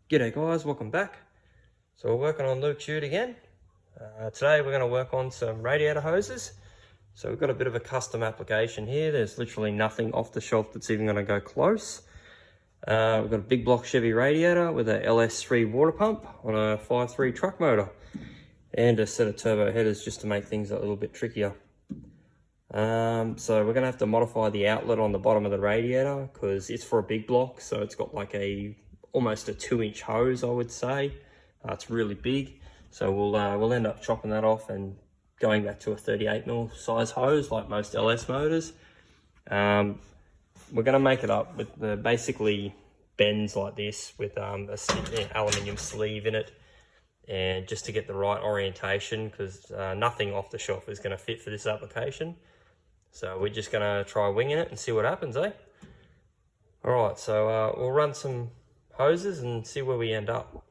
G'day guys, welcome back. So we're working on Luke's ute again. Today we're going to work on some radiator hoses. So we've got a bit of a custom application here. There's literally nothing off the shelf that's even going to go close. We've got a big block Chevy radiator with a LS3 water pump on a 5.3 truck motor and a set of turbo headers just to make things a little bit trickier. So we're going to have to modify the outlet on the bottom of the radiator because it's for a big block, so it's got like almost a 2-inch hose, I would say. It's really big, so we'll end up chopping that off and going back to a 38mm size hose like most LS motors. We're going to make it up with the basically bends like this with an aluminium sleeve in it, and just to get the right orientation, because nothing off the shelf is going to fit for this application. So we're just going to try winging it and see what happens, eh? Alright, so we'll run some hoses and see where we end up.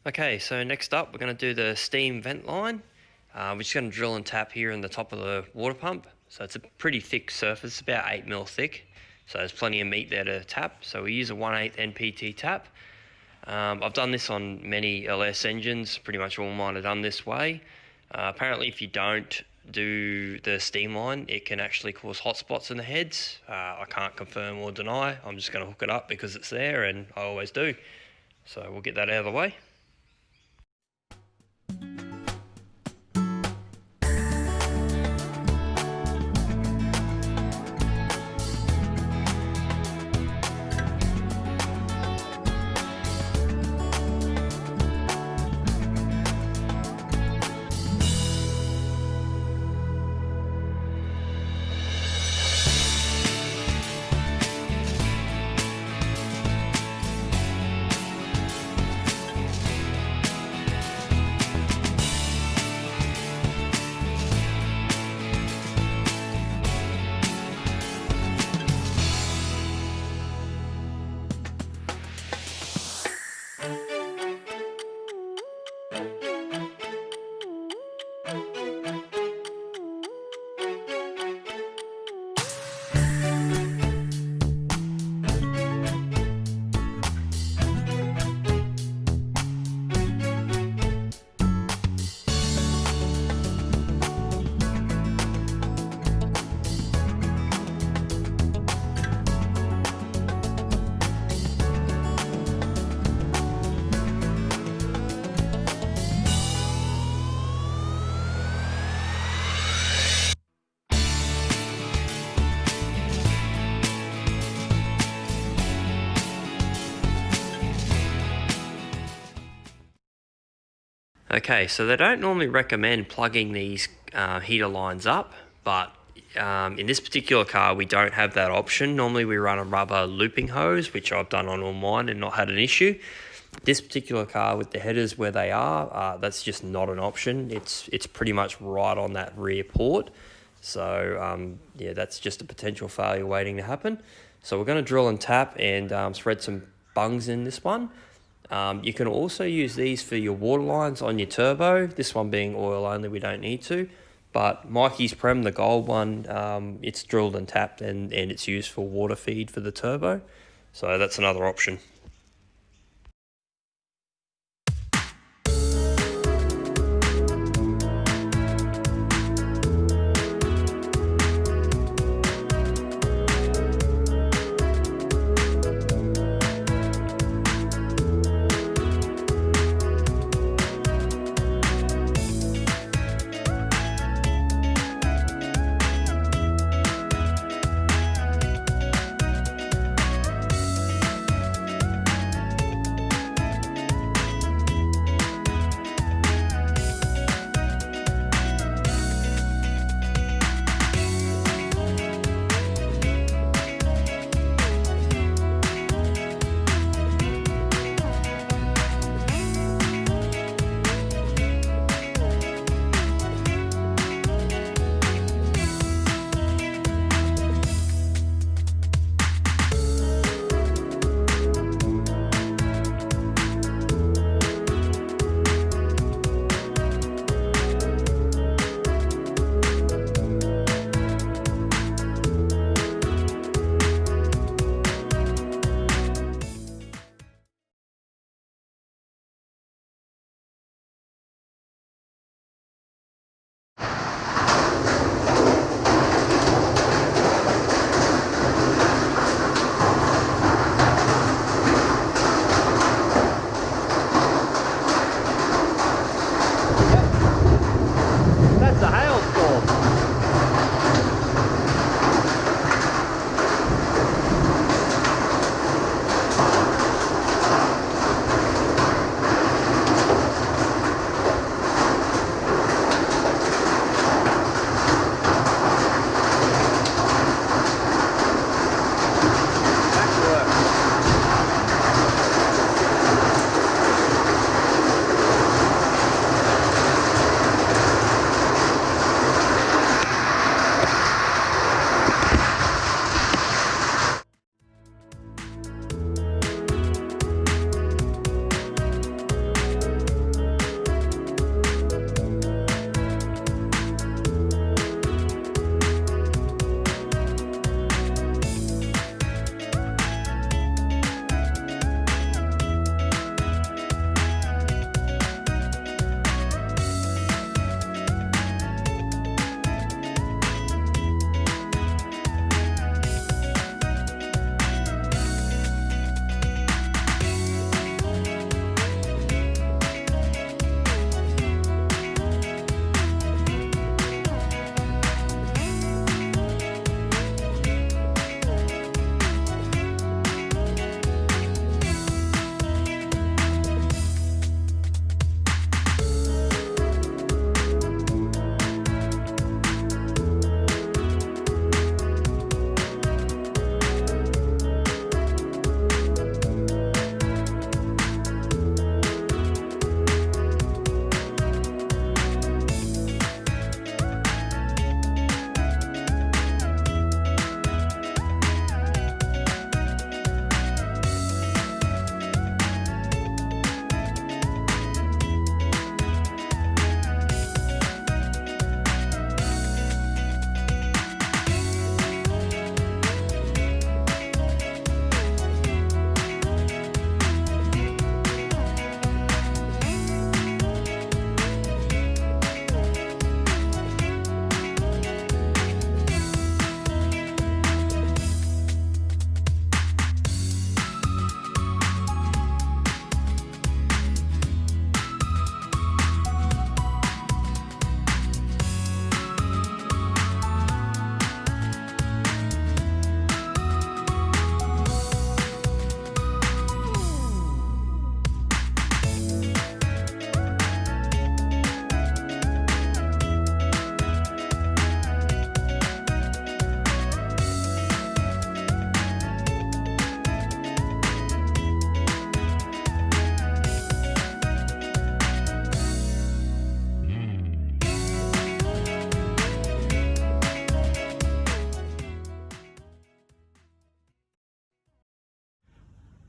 Okay, so next up we're going to do the steam vent line. We're just going to drill and tap here in the top of the water pump. So it's a pretty thick surface, about 8mm thick. So there's plenty of meat there to tap. So we use a 1/8 NPT tap. I've done this on many LS engines, pretty much all mine are done this way. Apparently if you don't do the steam line, it can actually cause hot spots in the heads. I can't confirm or deny, I'm just going to hook it up because it's there and I always do. So we'll get that out of the way. Okay, so they don't normally recommend plugging these heater lines up, but in this particular car we don't have that option. Normally we run a rubber looping hose, which I've done on all mine and not had an issue. This particular car with the headers where they are, that's just not an option. It's pretty much right on that rear port. So yeah, that's just a potential failure waiting to happen. So we're going to drill and tap and thread some bungs in this one. You can also use these for your water lines on your turbo. This one being oil only, we don't need to. But Mikey's Prem, the gold one, it's drilled and tapped and it's used for water feed for the turbo. So that's another option.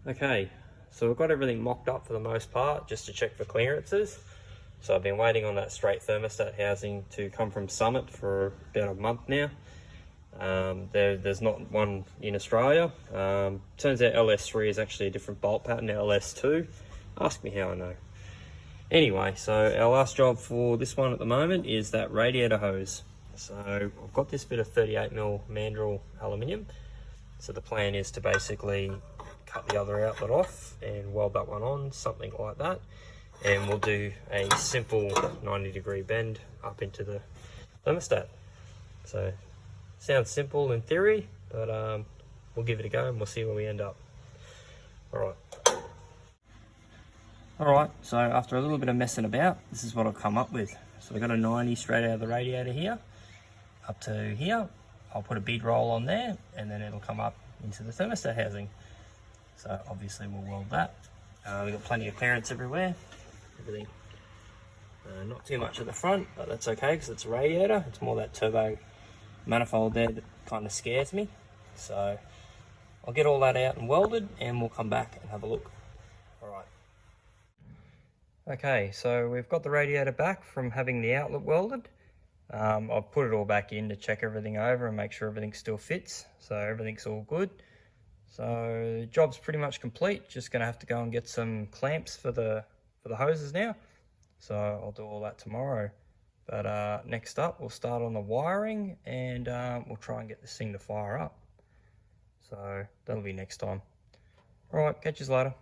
Okay, so we've got everything mocked up for the most part, just to check for clearances. So I've been waiting on that straight thermostat housing to come from Summit for about a month now. There's not one in Australia. Turns out LS3 is actually a different bolt pattern to LS2. Ask me how I know. Anyway, so our last job for this one at the moment is that radiator hose. So I've got this bit of 38mm mandrel aluminium. So the plan is to basically cut the other outlet off and weld that one on, something like that. And we'll do a simple 90-degree bend up into the thermostat. So sounds simple in theory, but we'll give it a go and we'll see where we end up. Alright, so after a little bit of messing about, this is what I've come up with. So I've got a 90 straight out of the radiator here, up to here. I'll put a bead roll on there, and then it'll come up into the thermostat housing. So obviously we'll weld that. We've got plenty of clearance everywhere, everything. Not too much at the front, but that's okay because it's a radiator. It's more that turbo manifold there that kind of scares me. So I'll get all that out and welded, and we'll come back and have a look. Alright. Okay, so we've got the radiator back from having the outlet welded. I've put it all back in to check everything over and make sure everything still fits. So everything's all good. So the job's pretty much complete. Just gonna have to go and get some clamps for the hoses now. So I'll do all that tomorrow. But next up, we'll start on the wiring, and we'll try and get this thing to fire up. So that'll be next time. All right, catch you later.